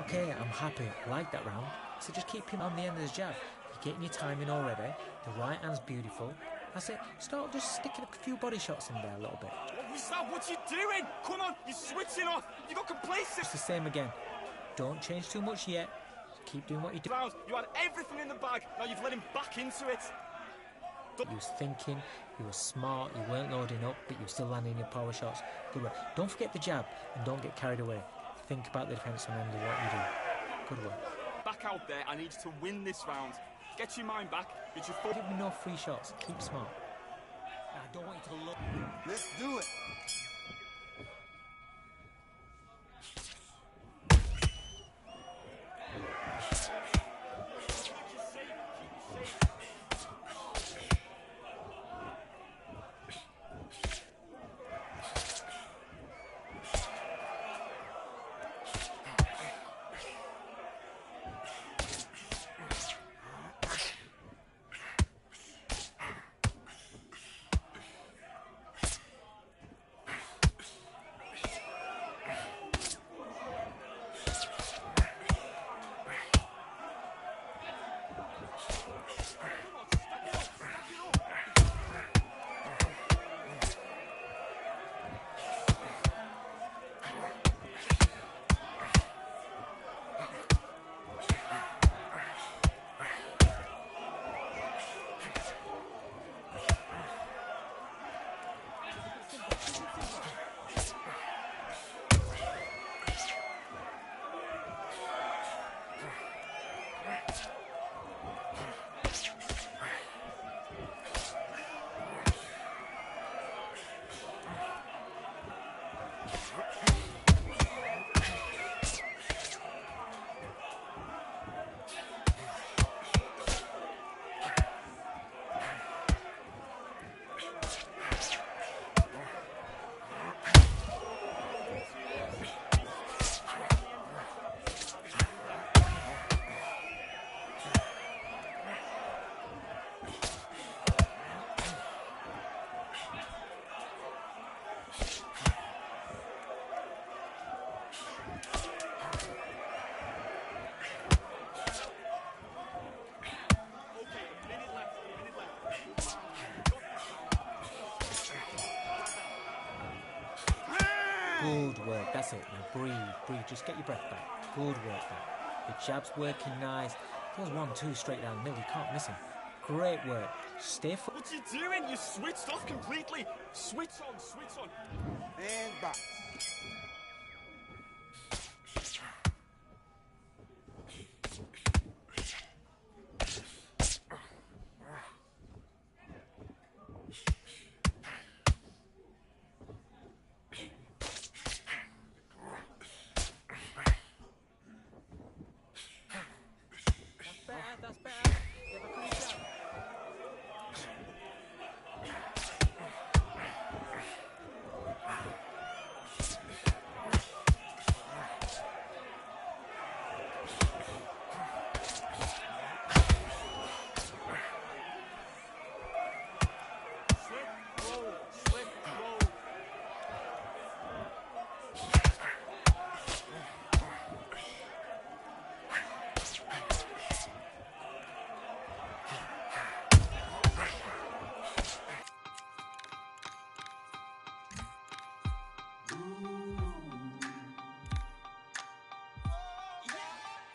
Okay, I'm happy. I like that round. So just keep him on the end of the jab. You're getting your timing already. The right hand's beautiful. That's it. Start just sticking a few body shots in there a little bit. What was that? What are you doing? Come on, you're switching off. You got complacent. It's the same again. Don't change too much yet. Keep doing what you do. You had everything in the bag. Now you've let him back into it. You was thinking, you were smart, you weren't loading up, but you were still landing your power shots. Good work. Don't forget the jab and don't get carried away. Think about the defence and remember what you do. Good work. Back out there, I need you to win this round. Get your mind back. Get your foot. Give me no free shots. Keep smart. I don't want you to look. Let's do it. Good work, that's it. Now breathe, just get your breath back. Good work there. The jab's working nice. Those 1-2 straight down the middle, you can't miss him. Great work. Stay for. What you doing? You switched off completely. Switch on, switch on. And box. That's better. Get back on your jab.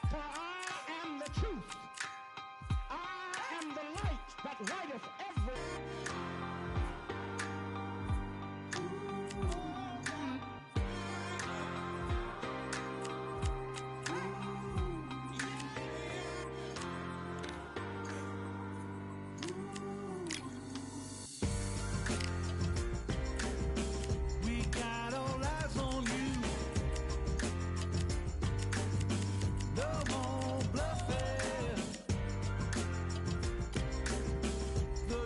For I am the truth. I am the light that lighteth every. The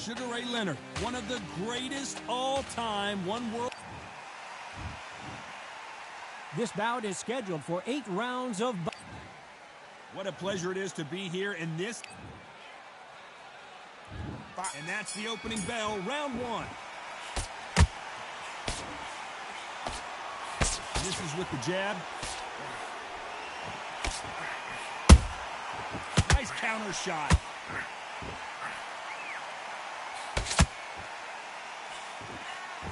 Sugar Ray Leonard, one of the greatest all-time one world. This bout is scheduled for 8 rounds of... What a pleasure it is to be here in this. And that's the opening bell, round 1. This is with the jab. Nice counter shot.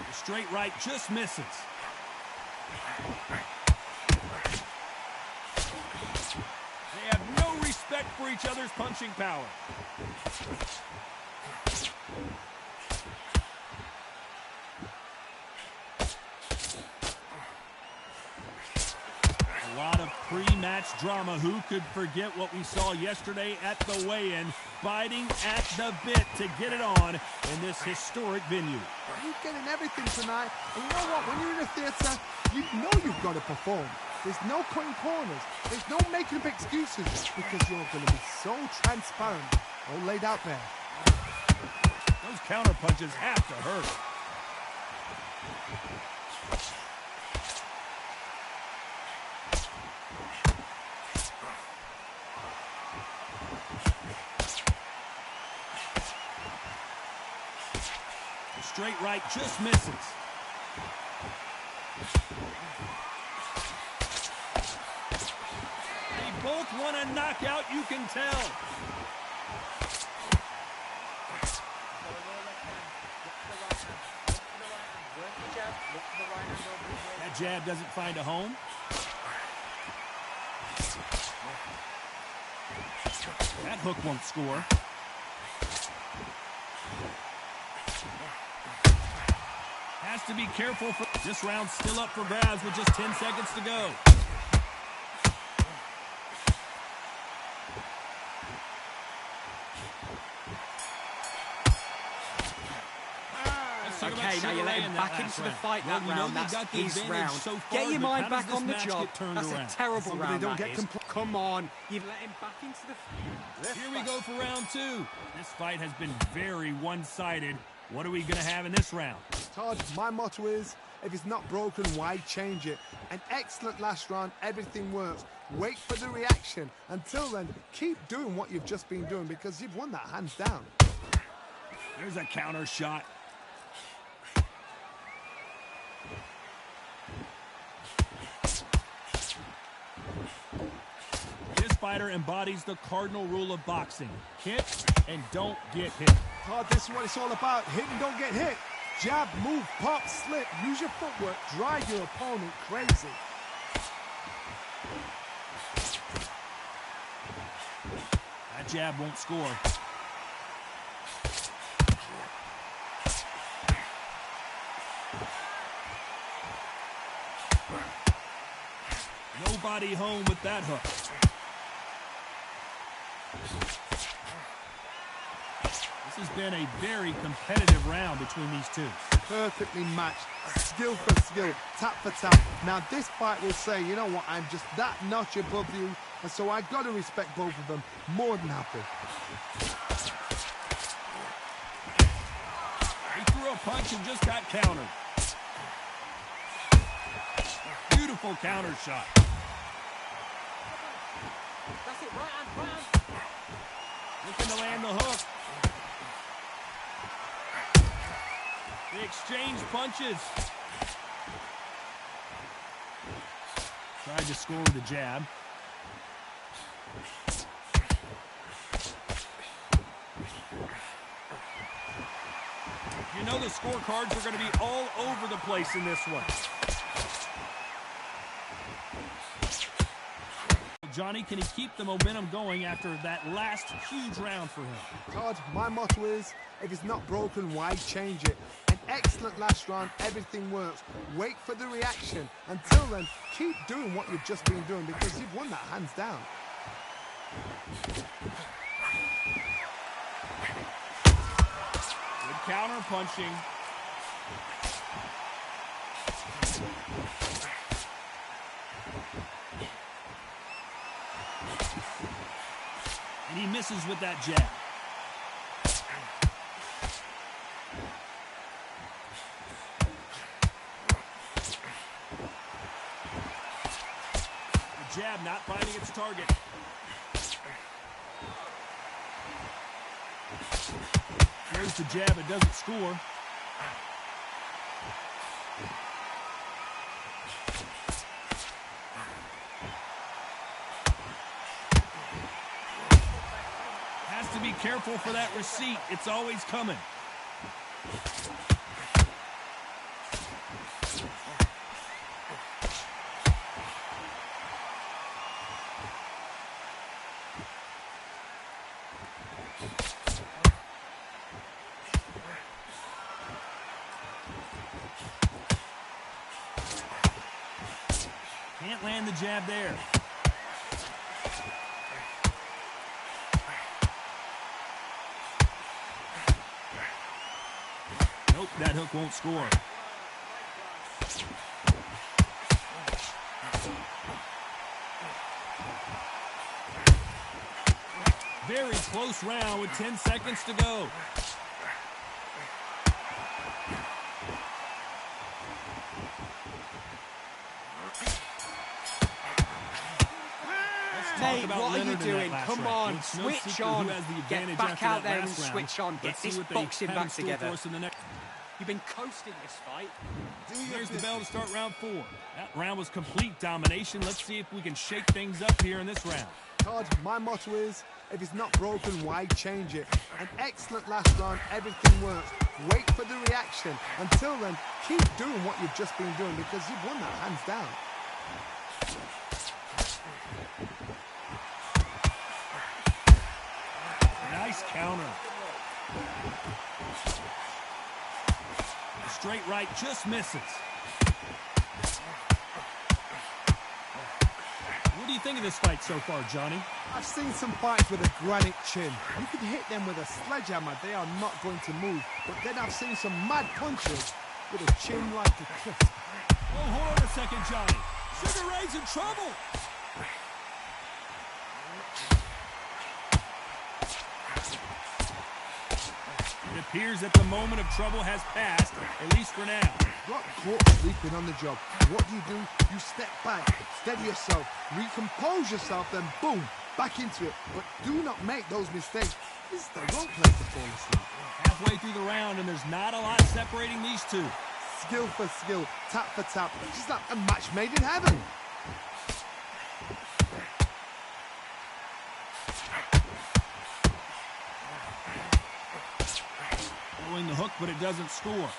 The straight right just misses. They have no respect for each other's punching power. A lot of pre-match drama. Who could forget what we saw yesterday at the weigh-in, biting at the bit to get it on in this historic venue. He's getting everything tonight. And you know what? When you're in a theatre, you know you've got to perform. There's no cutting corners. There's no making up excuses because you're going to be so transparent. All laid out there. Those counter punches have to hurt. The straight right just misses. They both want a knockout, you can tell. That jab doesn't find a home. That hook won't score. Has to be careful. This round's still up for grabs with just 10 seconds to go. Okay, now you're letting back into the fight that round. That's his round. So far, Get your mind but how back does on this the match job. get turned That's around? a terrible Somebody round, don't that get is. Come on. You've let him back into the... Here we go for round 2. This fight has been very one-sided. What are we going to have in this round? Todd, my motto is, if it's not broken, why change it? An excellent last round, everything works. Wait for the reaction. Until then, keep doing what you've just been doing because you've won that hands down. There's a counter shot. This fighter embodies the cardinal rule of boxing. Hit and don't get hit. Todd, this is what it's all about. Hit and don't get hit. Jab, move, pop, slip. Use your footwork. Drive your opponent crazy. That jab won't score. Nobody home with that hook. This has been a very competitive round between these two. Perfectly matched. Skill for skill. Tap for tap. Now this fight will say, you know what, I'm just that notch above you. And so I got to respect both of them. More than happy. He threw a punch and just got countered. Beautiful counter shot. That's it, right hand. Looking to land the hook. They exchange punches. Tried to score with a jab. You know the scorecards are going to be all over the place in this one. Johnny, can he keep the momentum going after that last huge round for him? Todd, my motto is, if it's not broken, why change it? An excellent last round, everything works. Wait for the reaction. Until then, keep doing what you've just been doing because you've won that hands down. Good counter punching. And he misses with that jab. jab not finding its target. Throws the jab, it doesn't score. Has to be careful for that receipt. It's always coming. Can't land the jab there. Nope, that hook won't score. Very close round with 10 seconds to go. Hey, what are you doing? Come on, switch on. Get back out there and switch on. Get this boxing back together. You've been coasting this fight. Here's the bell to start round 4. That round was complete domination. Let's see if we can shake things up here in this round. Todd, my motto is, if it's not broken, why change it? An excellent last round, everything works. Wait for the reaction. Until then, keep doing what you've just been doing because you've won that hands down. Nice counter. The straight right just misses. What do you think of this fight so far, Johnny? I've seen some fights with a granite chin. You can hit them with a sledgehammer, they are not going to move. But then I've seen some mad punches with a chin like a cliff. Oh, hold on a second, Johnny. Sugar Ray's in trouble. It appears that the moment of trouble has passed, at least for now. Got caught sleeping on the job. What do? You step back, steady yourself, recompose yourself, then boom, back into it. But do not make those mistakes. This is the wrong place to fall asleep. Halfway through the round, and there's not a lot separating these two. Skill for skill, tap for tap. Just like a match made in heaven. Throwing the hook, but it doesn't score.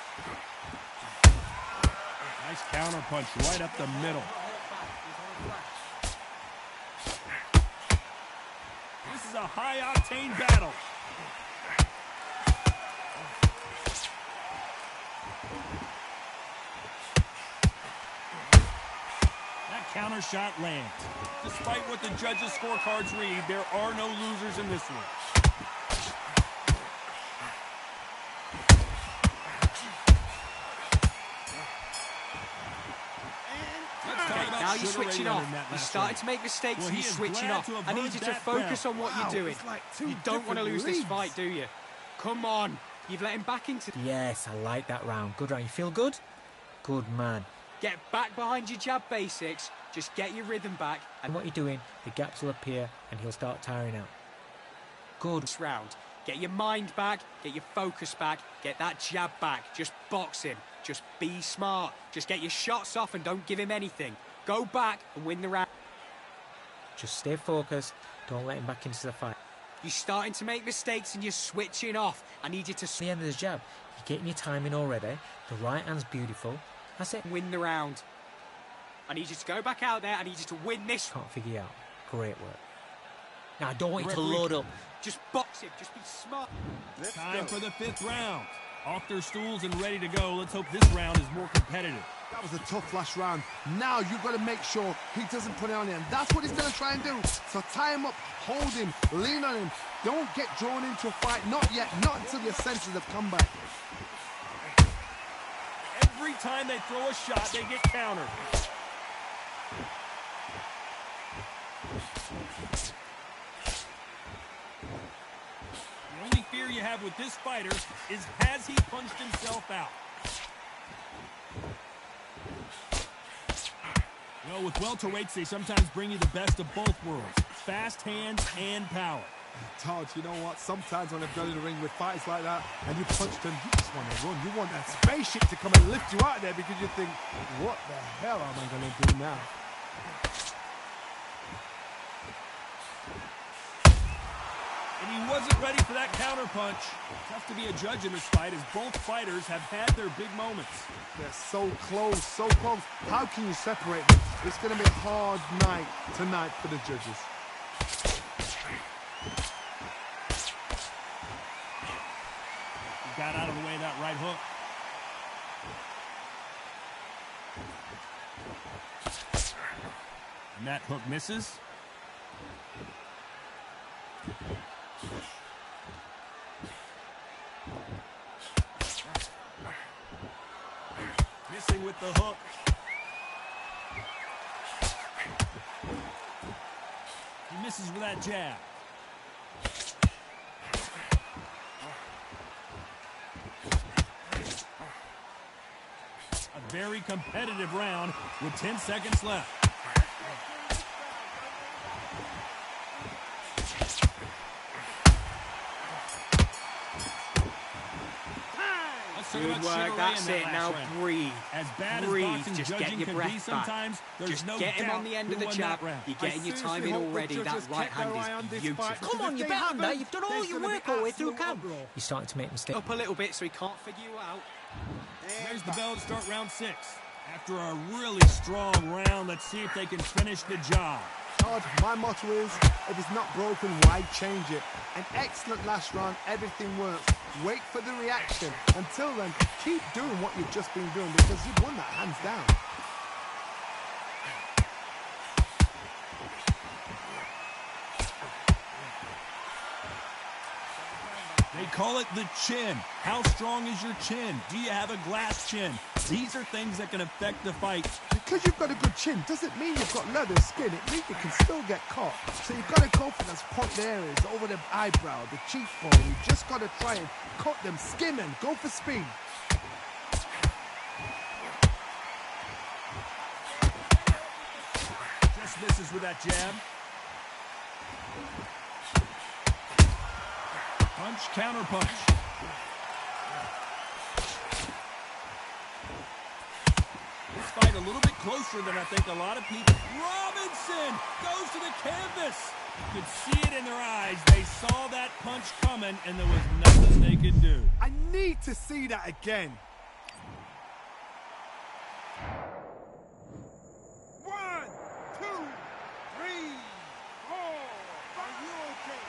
Nice counter punch right up the middle. This is a high-octane battle. That counter shot lands. Despite what the judges' scorecards read, there are no losers in this one. Now you're switching off. You started to make mistakes and you're switching off. I need you to focus on what you're doing. You don't want to lose this fight, do you? Come on. You've let him back into... Yes, I like that round. Good round. You feel good? Good man. Get back behind your jab basics. Just get your rhythm back. And what you're doing, the gaps will appear and he'll start tiring out. Good. This round. Get your mind back. Get your focus back. Get that jab back. Just box him. Just be smart. Just get your shots off and don't give him anything. Go back and win the round. Just stay focused. Don't let him back into the fight. You're starting to make mistakes and you're switching off. I need you to... At the end of the jab, you're getting your timing already. The right hand's beautiful. That's it. Win the round. I need you to go back out there. I need you to win this. Can't figure you out. Great work. Now, I don't want you to load up. Just box him. Just be smart. Time for the 5th round. Off their stools and ready to go. Let's hope this round is more competitive. That was a tough last round. Now you've got to make sure he doesn't put it on him. That's what he's going to try and do. So tie him up, hold him, lean on him. Don't get drawn into a fight. Not yet. Not until your senses have come back. Every time they throw a shot, they get countered. The only fear you have with this fighter is, has he punched himself out? Well, with welterweights, they sometimes bring you the best of both worlds. Fast hands and power. Todd, you know what? Sometimes when I've gone in the ring with fighters like that and you punch them, you just want to run. You want that spaceship to come and lift you out of there because you think, what the hell am I going to do now? And he wasn't ready for that counterpunch. Tough to be a judge in this fight as both fighters have had their big moments. They're so close, so close. How can you separate them? It's going to be a hard night tonight for the judges. He got out of the way of that right hook. And that hook misses. Missing with the hook. He misses with that jab. A very competitive round with 10 seconds left. Good work, that's it. Now breathe. As bad breathe, as boxing just judging get your can breath be back. sometimes, there's Just no get him doubt on the end of who the won jab. that round. You're getting your time in already. That right hand is beautiful. Come on, you're better than that. You've done all your work all the way through camp. You're starting to make mistakes. Up a little bit so he can't figure you out. There's the bell to start round 6. After a really strong round, let's see if they can finish the job. Todd, my motto is, if it's not broken, why change it? An excellent last round, everything works. Wait for the reaction. Until then, keep doing what you've just been doing because you've won that hands down. They call it the chin. How strong is your chin? Do you have a glass chin? These are things that can affect the fight. Because you've got a good chin doesn't mean you've got leather skin. It means you can still get caught. So you've got to go for those point areas, over the eyebrow, the cheekbone. You've just got to try and cut them, skin them, go for speed. Just misses with that jab. Punch, counter punch. This fight a little bit closer than I think a lot of people. Robinson goes to the canvas. You could see it in their eyes. They saw that punch coming, and there was nothing they could do. I need to see that again. 1, 2, 3, 4. Are you okay?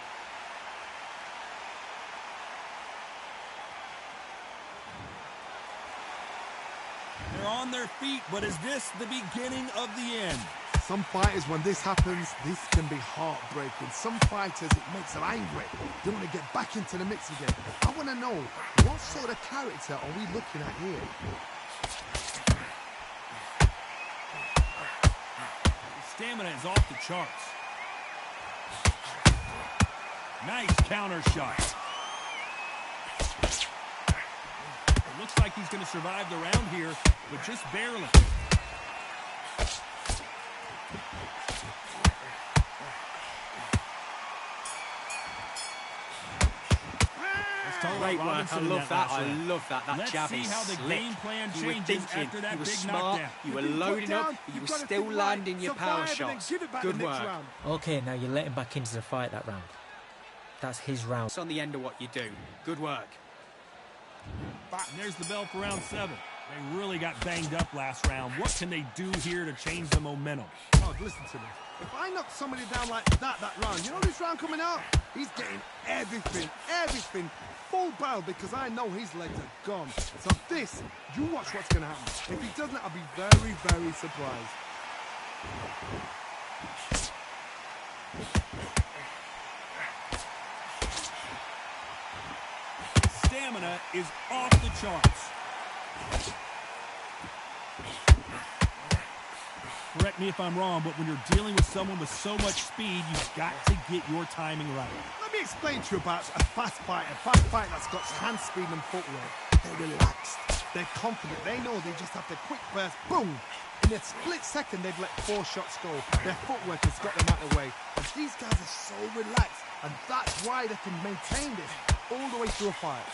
They're on their feet, but is this the beginning of the end? Some fighters, when this happens, this can be heartbreaking. Some fighters, it makes them angry. They want to get back into the mix again. I want to know, what sort of character are we looking at here? His stamina is off the charts. Nice counter shot. It looks like he's going to survive the round here, but just barely. Great work. I love that. I love that. That Let's jab see is how the slick. game plan You were changes thinking, after that you were big smart, knockdown. you were loading up, you were still landing your power shots. Good work. Okay, now you're letting back into the fight that round. That's his round. It's on the end of what you do. Good work. And there's the bell for round 7. They really got banged up last round. What can they do here to change the momentum? Oh, listen to me. If I knock somebody down like that round, you know this round coming out? He's getting everything, full barrel because I know his legs are gone. So this, you watch what's going to happen. If he doesn't, I'll be very, very surprised. Stamina is off the charts. Correct me if I'm wrong, but when you're dealing with someone with so much speed, you've got to get your timing right. Let me explain to you about a fast fighter that's got hand speed and footwork. They're relaxed. They're confident. They know they just have to quick burst. Boom! In a split second, they've let 4 shots go. Their footwork has got them out of the way. And these guys are so relaxed. And that's why they can maintain this all the way through a fight.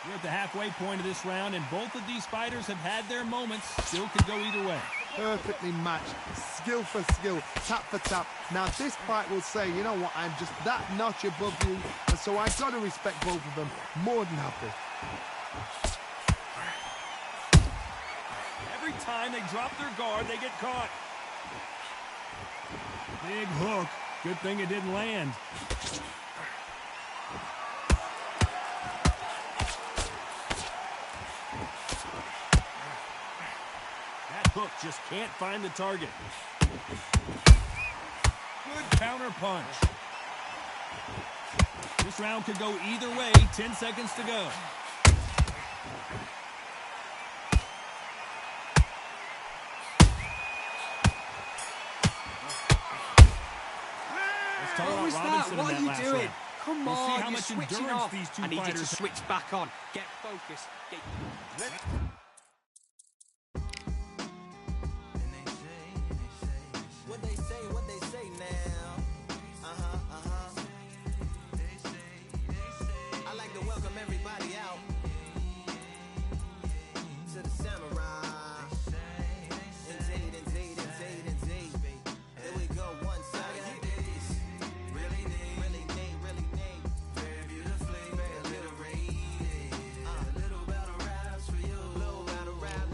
We're at the halfway point of this round, and both of these fighters have had their moments. Still could go either way. Perfectly matched, skill for skill, tap for tap. Now this fight will say, you know what, I'm just that notch above you, and so I've got to respect both of them. More than happy. Every time they drop their guard, they get caught. Big hook. Good thing it didn't land. Hook just can't find the target. Good counter punch. This round could go either way. 10 seconds to go. What was that? What are you doing? Come we'll on, see how much switching endurance off. these two I need you to fighters switch back on. Get focused. What they say now. I like to welcome everybody out to the samurai. Indeed. Here we go, one side. Really neat. Very beautifully, little battle raps for you. Little battle rap.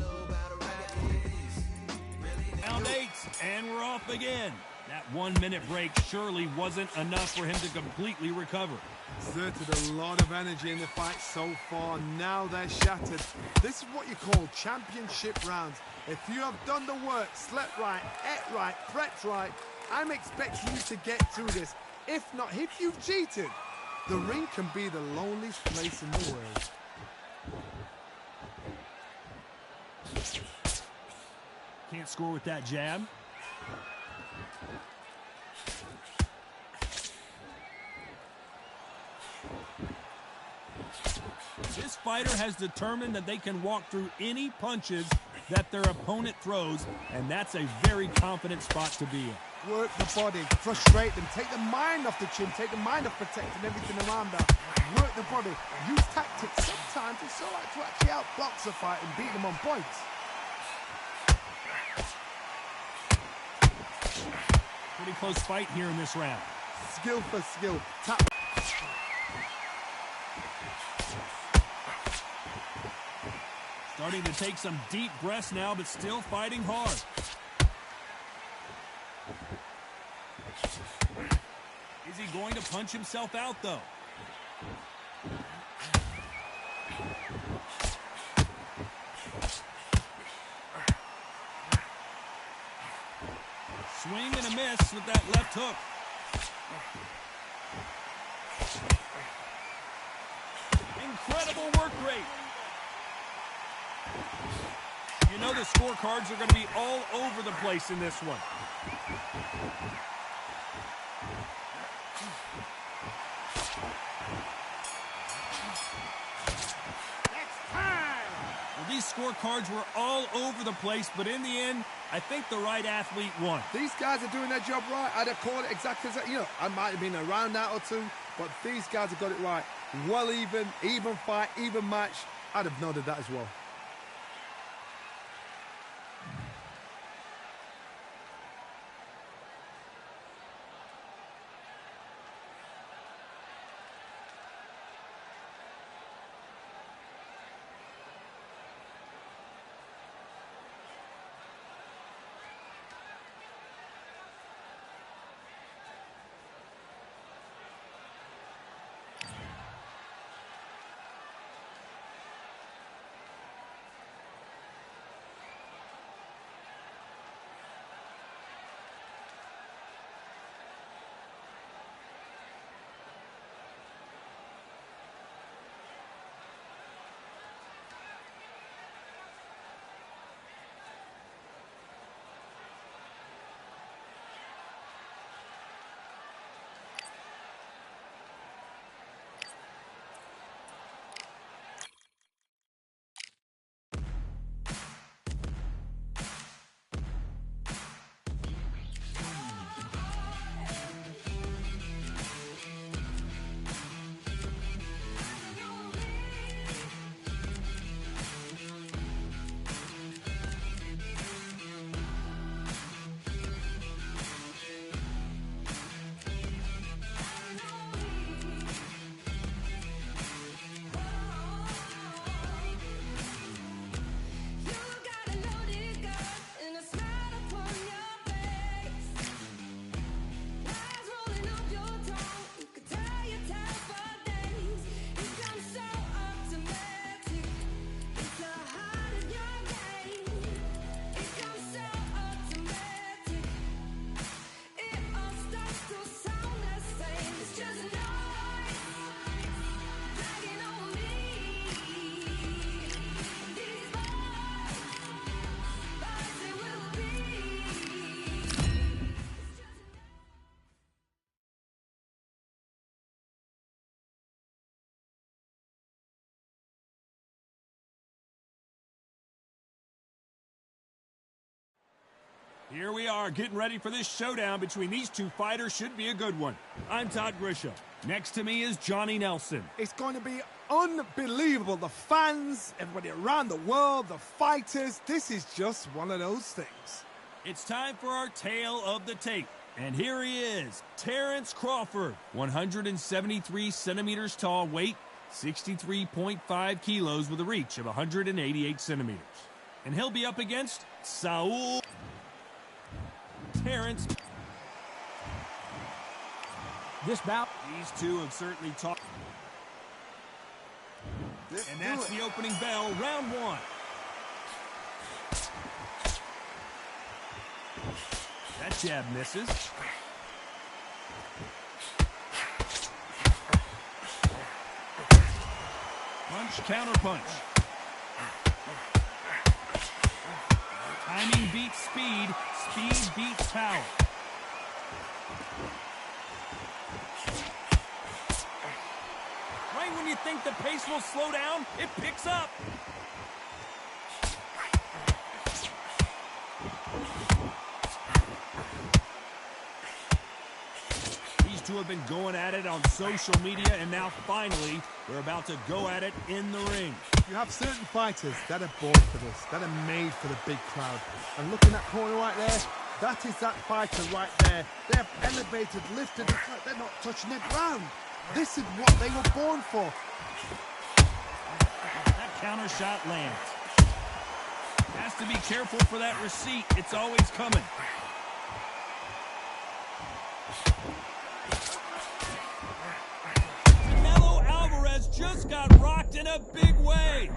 Round 8, and we're off again. That 1-minute break surely wasn't enough for him to completely recover. Exerted a lot of energy in the fight so far. Now they're shattered. This is what you call championship rounds. If you have done the work, slept right, ate right, prepped right, I'm expecting you to get through this. If not, if you've cheated, the ring can be the loneliest place in the world. Can't score with that jab. This fighter has determined that they can walk through any punches that their opponent throws, and that's a very confident spot to be in. Work the body, frustrate them, take the mind off the chin, take the mind off protecting everything around that. Work the body, use tactics. Sometimes it's so like to actually outbox a fight and beat them on points. Pretty close fight here in this round. Skill for skill, tap. Starting to take some deep breaths now, but still fighting hard. Is he going to punch himself out, though? Swing and a miss with that left hook. Incredible work rate. You know the scorecards are going to be all over the place in this one. Well, these scorecards were all over the place, but in the end, I think the right athlete won. These guys are doing their job right. I'd have called it exactly as that. You know, I might have been a round out or two, but these guys have got it right. Well even fight, even match. I'd have noted that as well. Here we are, getting ready for this showdown between these two fighters. Should be a good one. I'm Todd Grisham. Next to me is Johnny Nelson. It's going to be unbelievable. The fans, everybody around the world, the fighters. This is just one of those things. It's time for our tale of the tape. And here he is, Terrence Crawford. 173 centimeters tall, weight 63.5 kilos with a reach of 188 centimeters. And he'll be up against Saul Terrence. This bout, These two have certainly talked. And that's the opening bell, round one. That jab misses. Punch, counter punch. Timing beats speed. Speed beats power. Right when you think the pace will slow down, it picks up. These two have been going at it on social media, and now finally, they're about to go at it in the ring. You have certain fighters that are born for this, that are made for the big crowd. And looking at that corner right there, that is that fighter right there. They have elevated, lifted, it's like they're not touching the ground. This is what they were born for. That counter shot lands. Has to be careful for that receipt. It's always coming. Canelo Alvarez just got rocked in a big way.